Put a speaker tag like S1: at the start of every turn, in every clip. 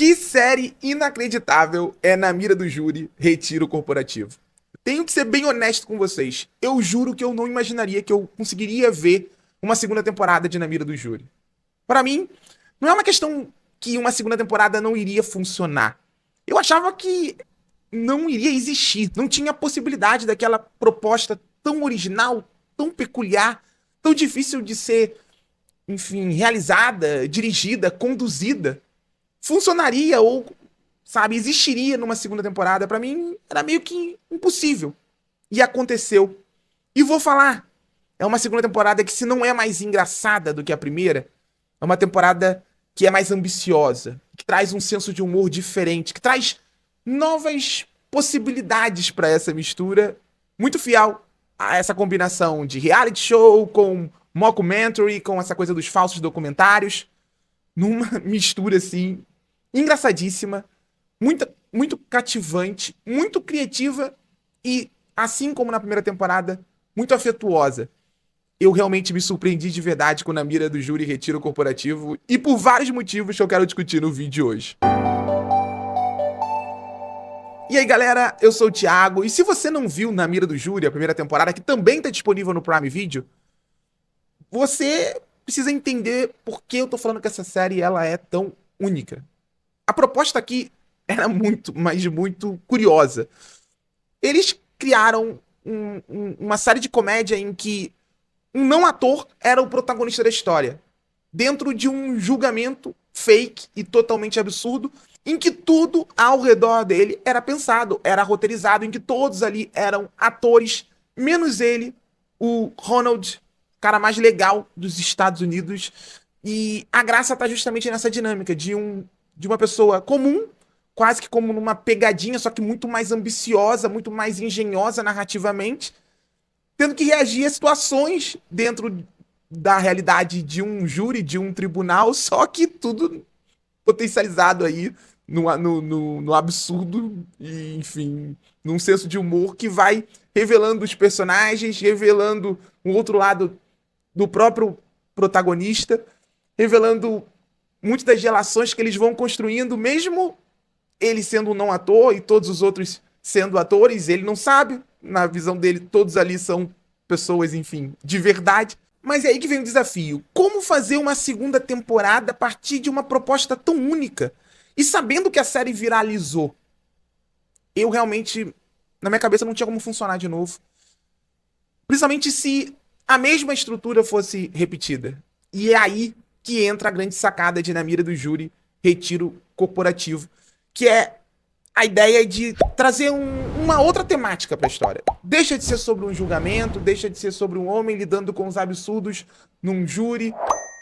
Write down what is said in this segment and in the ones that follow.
S1: Que série inacreditável é Na Mira do Júri, Retiro Corporativo. Tenho que ser bem honesto com vocês. Eu juro que eu não imaginaria que eu conseguiria ver uma segunda temporada de Na Mira do Júri. Para mim, não é uma questão que uma segunda temporada não iria funcionar. Eu achava que não iria existir, não tinha possibilidade daquela proposta tão original, tão peculiar, tão difícil de ser, enfim, realizada, dirigida, conduzida. Funcionaria ou, sabe, existiria numa segunda temporada. Pra mim, era meio que impossível. E aconteceu. E vou falar, é uma segunda temporada que, se não é mais engraçada do que a primeira, é uma temporada que é mais ambiciosa, que traz um senso de humor diferente, que traz novas possibilidades pra essa mistura, muito fiel a essa combinação de reality show com mockumentary, com essa coisa dos falsos documentários, numa mistura assim engraçadíssima, muito cativante, muito criativa e, assim como na primeira temporada, muito afetuosa. Eu realmente me surpreendi de verdade com Na Mira do Júri Retiro Corporativo e por vários motivos que eu quero discutir no vídeo de hoje. E aí, galera, eu sou o Thiago, e se você não viu Na Mira do Júri, a primeira temporada, que também está disponível no Prime Video, você precisa entender por que eu tô falando que essa série ela é tão única. A proposta aqui era muito, mas muito curiosa. Eles criaram uma série de comédia em que um não ator era o protagonista da história, dentro de um julgamento fake e totalmente absurdo, em que tudo ao redor dele era pensado, era roteirizado, em que todos ali eram atores, menos ele, o Ronald, cara mais legal dos Estados Unidos. E a graça tá justamente nessa dinâmica de uma pessoa comum, quase que como numa pegadinha, só que muito mais ambiciosa, muito mais engenhosa narrativamente, tendo que reagir a situações dentro da realidade de um júri, de um tribunal, só que tudo potencializado aí no absurdo e, enfim, num senso de humor que vai revelando os personagens, revelando um outro lado do próprio protagonista, revelando muitas das relações que eles vão construindo, mesmo ele sendo um não ator e todos os outros sendo atores, ele não sabe, na visão dele, todos ali são pessoas, enfim, de verdade. Mas é aí que vem o desafio. Como fazer uma segunda temporada a partir de uma proposta tão única? E sabendo que a série viralizou, eu realmente, na minha cabeça, não tinha como funcionar de novo. Principalmente se a mesma estrutura fosse repetida. E é aí que entra a grande sacada de Na Mira do Júri, Retiro Corporativo, que é a ideia de trazer uma outra temática para a história. Deixa de ser sobre um julgamento, deixa de ser sobre um homem lidando com os absurdos num júri,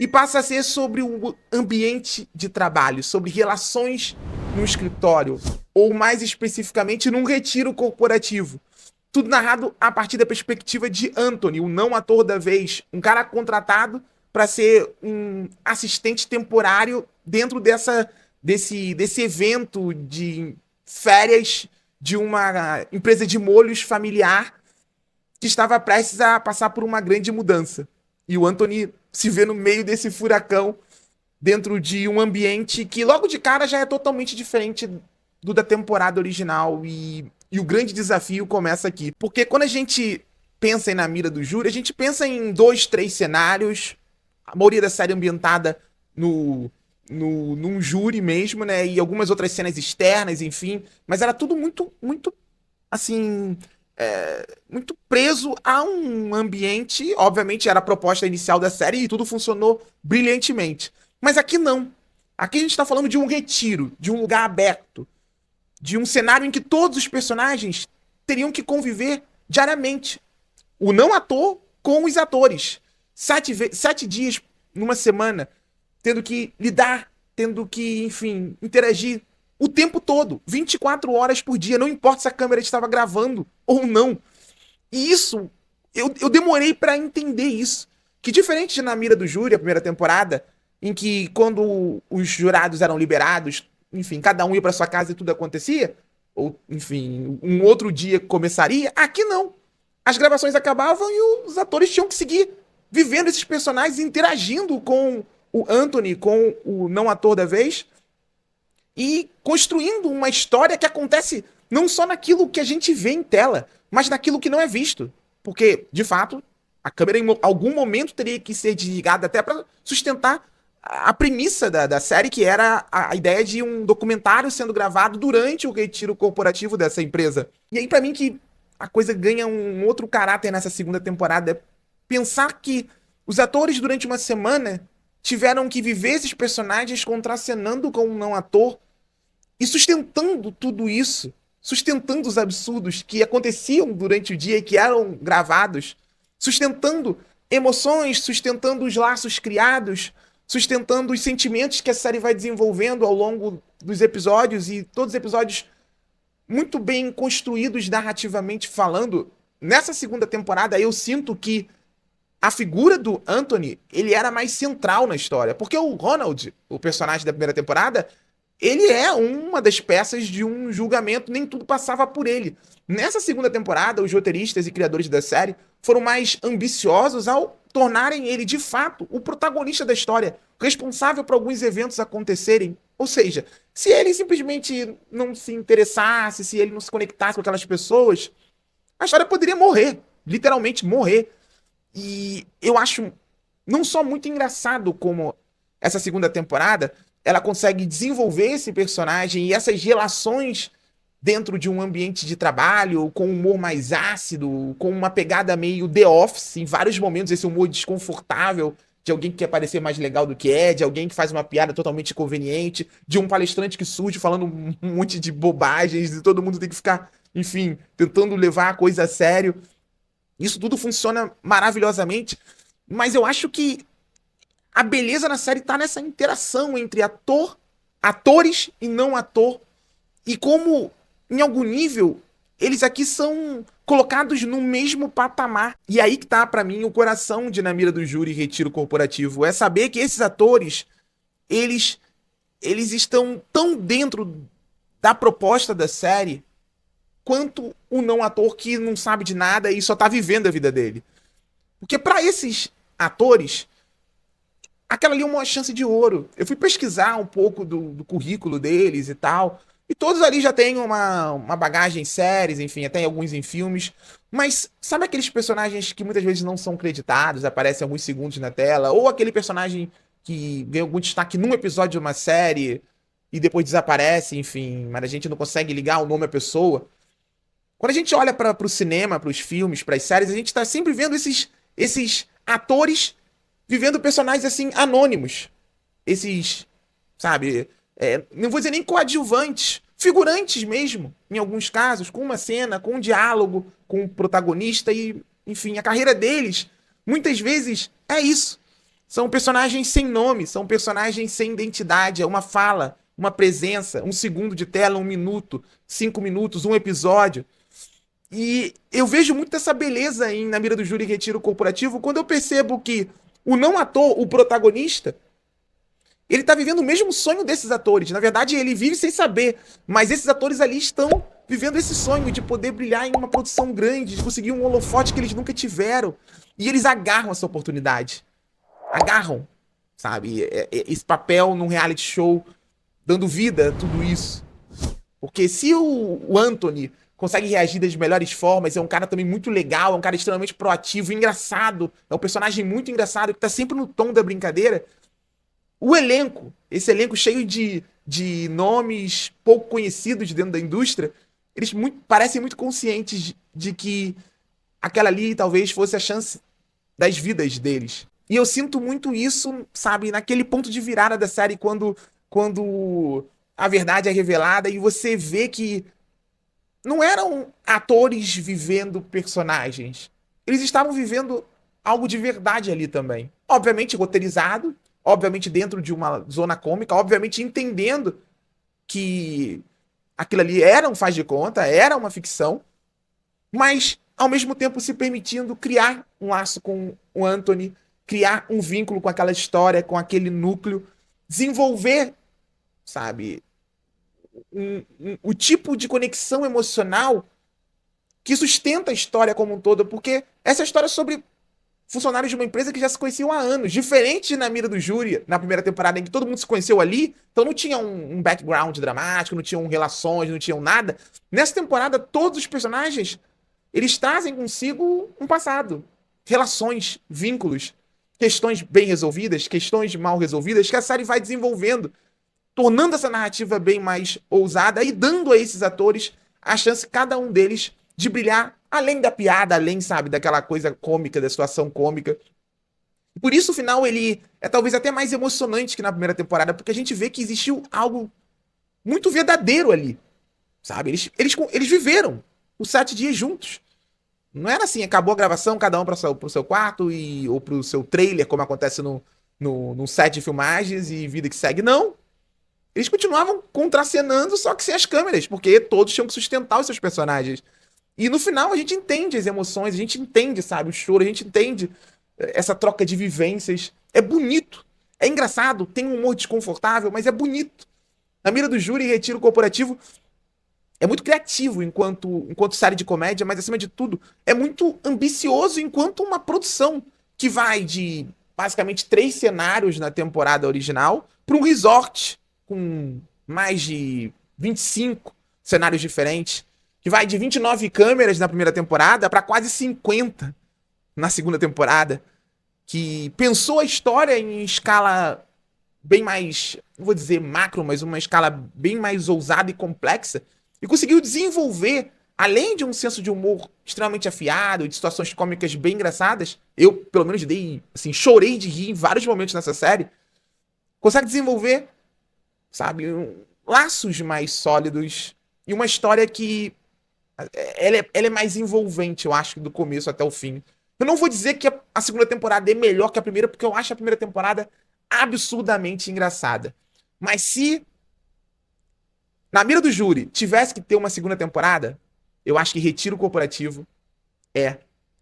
S1: e passa a ser sobre o ambiente de trabalho, sobre relações no escritório, ou mais especificamente num retiro corporativo. Tudo narrado a partir da perspectiva de Anthony, o não ator da vez, um cara contratado para ser um assistente temporário dentro desse evento de férias de uma empresa de molhos familiar que estava prestes a passar por uma grande mudança. E o Anthony se vê no meio desse furacão, dentro de um ambiente que logo de cara já é totalmente diferente do da temporada original. E o grande desafio começa aqui. Porque quando a gente pensa em Na Mira do Júri, a gente pensa em 2, 3 cenários, a maioria da série ambientada num júri mesmo, né? E algumas outras cenas externas, enfim. Mas era tudo muito, assim, muito preso a um ambiente. Obviamente era a proposta inicial da série e tudo funcionou brilhantemente. Mas aqui não. Aqui a gente tá falando de um retiro, de um lugar aberto, de um cenário em que todos os personagens teriam que conviver diariamente. O não ator com os atores. 7 dias numa semana, tendo que lidar, tendo que, enfim, interagir o tempo todo, 24 horas por dia, não importa se a câmera estava gravando ou não. E isso, eu demorei para entender isso. Que diferente de Na Mira do Júri, a primeira temporada, em que quando os jurados eram liberados, enfim, cada um ia para sua casa e tudo acontecia, ou, enfim, um outro dia começaria, aqui não. As gravações acabavam e os atores tinham que seguir vivendo esses personagens, interagindo com o Anthony, com o não ator da vez, e construindo uma história que acontece não só naquilo que a gente vê em tela, mas naquilo que não é visto. Porque, de fato, a câmera em algum momento teria que ser desligada até para sustentar a premissa da série, que era a ideia de um documentário sendo gravado durante o retiro corporativo dessa empresa. E aí, para mim, que a coisa ganha um outro caráter nessa segunda temporada é pensar que os atores, durante uma semana, tiveram que viver esses personagens contracenando com um não ator e sustentando tudo isso, sustentando os absurdos que aconteciam durante o dia e que eram gravados, sustentando emoções, sustentando os laços criados, sustentando os sentimentos que a série vai desenvolvendo ao longo dos episódios, e todos os episódios muito bem construídos narrativamente falando. Nessa segunda temporada, eu sinto que a figura do Anthony, ele era mais central na história, porque o Ronald, o personagem da primeira temporada, ele é uma das peças de um julgamento, nem tudo passava por ele. Nessa segunda temporada, os roteiristas e criadores da série foram mais ambiciosos ao tornarem ele, de fato, o protagonista da história, responsável por alguns eventos acontecerem. Ou seja, se ele simplesmente não se interessasse, se ele não se conectasse com aquelas pessoas, a história poderia morrer, literalmente morrer. E eu acho não só muito engraçado como essa segunda temporada, ela consegue desenvolver esse personagem e essas relações dentro de um ambiente de trabalho, com um humor mais ácido, com uma pegada meio The Office, em vários momentos, esse humor desconfortável, de alguém que quer parecer mais legal do que é, de alguém que faz uma piada totalmente inconveniente, de um palestrante que surge falando um monte de bobagens, e todo mundo tem que ficar, enfim, tentando levar a coisa a sério. Isso tudo funciona maravilhosamente, mas eu acho que a beleza na série tá nessa interação entre atores e não ator, e como, em algum nível, eles aqui são colocados no mesmo patamar. E aí que tá, pra mim, o coração de Na Mira do Júri e Retiro Corporativo. É saber que esses atores, eles estão tão dentro da proposta da série quanto o não ator que não sabe de nada e só tá vivendo a vida dele. Porque pra esses atores, aquela ali é uma chance de ouro. Eu fui pesquisar um pouco do currículo deles e tal. E todos ali já têm uma bagagem em séries, enfim, até alguns em filmes. Mas sabe aqueles personagens que muitas vezes não são creditados, aparecem alguns segundos na tela? Ou aquele personagem que ganha algum destaque num episódio de uma série e depois desaparece, enfim, mas a gente não consegue ligar o nome à pessoa? Quando a gente olha para o cinema, para os filmes, para as séries, a gente está sempre vendo esses atores vivendo personagens assim anônimos. Esses, sabe, não vou dizer nem coadjuvantes, figurantes mesmo, em alguns casos, com uma cena, com um diálogo, com um protagonista e, enfim, a carreira deles, muitas vezes, é isso. São personagens sem nome, são personagens sem identidade, é uma fala, uma presença, um segundo de tela, 1 minuto, 5 minutos, um episódio. E eu vejo muito essa beleza em Na Mira do Júri e Retiro Corporativo quando eu percebo que o não ator, o protagonista, ele tá vivendo o mesmo sonho desses atores. Na verdade, ele vive sem saber, mas esses atores ali estão vivendo esse sonho de poder brilhar em uma produção grande, de conseguir um holofote que eles nunca tiveram. E eles agarram essa oportunidade. Agarram, sabe? Esse papel num reality show, dando vida a tudo isso. Porque se o Anthony consegue reagir das melhores formas, é um cara também muito legal, é um cara extremamente proativo, engraçado, é um personagem muito engraçado, que tá sempre no tom da brincadeira. O elenco, esse elenco cheio de nomes pouco conhecidos dentro da indústria, eles parecem muito conscientes de que aquela ali talvez fosse a chance das vidas deles. E eu sinto muito isso, sabe, naquele ponto de virada da série, quando a verdade é revelada e você vê que não eram atores vivendo personagens. Eles estavam vivendo algo de verdade ali também. Obviamente roteirizado, obviamente dentro de uma zona cômica, obviamente entendendo que aquilo ali era um faz de conta, era uma ficção, mas ao mesmo tempo se permitindo criar um laço com o Anthony, criar um vínculo com aquela história, com aquele núcleo, desenvolver, sabe, o tipo de conexão emocional que sustenta a história como um todo, porque essa história é sobre funcionários de uma empresa que já se conheciam há anos. Diferente de Na Mira do Júri, na primeira temporada, em que todo mundo se conheceu ali, então não tinha um background dramático, não tinham relações, não tinham nada. Nessa temporada, todos os personagens, eles trazem consigo um passado, relações, vínculos, questões bem resolvidas, questões mal resolvidas, que a série vai desenvolvendo, tornando essa narrativa bem mais ousada e dando a esses atores a chance, cada um deles, de brilhar além da piada, além, sabe, daquela coisa cômica, da situação cômica. Por isso o final, ele é talvez até mais emocionante que na primeira temporada, porque a gente vê que existiu algo muito verdadeiro ali, sabe? Eles viveram os 7 dias juntos. Não era assim, acabou a gravação, cada um pro seu quarto ou pro seu trailer, como acontece no set de filmagens e vida que segue. Não. Eles continuavam contracenando, só que sem as câmeras, porque todos tinham que sustentar os seus personagens. E no final a gente entende as emoções, a gente entende, sabe, o choro, a gente entende essa troca de vivências. É bonito, é engraçado, tem um humor desconfortável, mas é bonito. Na Mira do Júri e Retiro Corporativo é muito criativo enquanto série de comédia, mas acima de tudo é muito ambicioso enquanto uma produção que vai de basicamente 3 cenários na temporada original para um resort com mais de 25 cenários diferentes, que vai de 29 câmeras na primeira temporada para quase 50 na segunda temporada, que pensou a história em escala bem mais, não vou dizer macro, mas uma escala bem mais ousada e complexa, e conseguiu desenvolver, além de um senso de humor extremamente afiado, de situações cômicas bem engraçadas, eu, pelo menos, chorei de rir em vários momentos nessa série, consegue desenvolver, sabe, laços mais sólidos e uma história que ela é mais envolvente, eu acho, do começo até o fim. Eu não vou dizer que a segunda temporada é melhor que a primeira, porque eu acho a primeira temporada absurdamente engraçada. Mas se Na Mira do Júri tivesse que ter uma segunda temporada, eu acho que Retiro Corporativo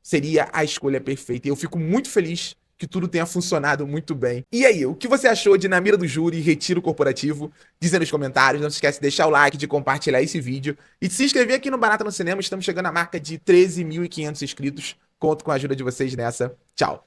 S1: seria a escolha perfeita. E eu fico muito feliz que tudo tenha funcionado muito bem. E aí, o que você achou de Na Mira do Júri e Retiro Corporativo? Diz aí nos comentários, não se esquece de deixar o like, de compartilhar esse vídeo e de se inscrever aqui no Barata no Cinema. Estamos chegando à marca de 13.500 inscritos. Conto com a ajuda de vocês nessa. Tchau!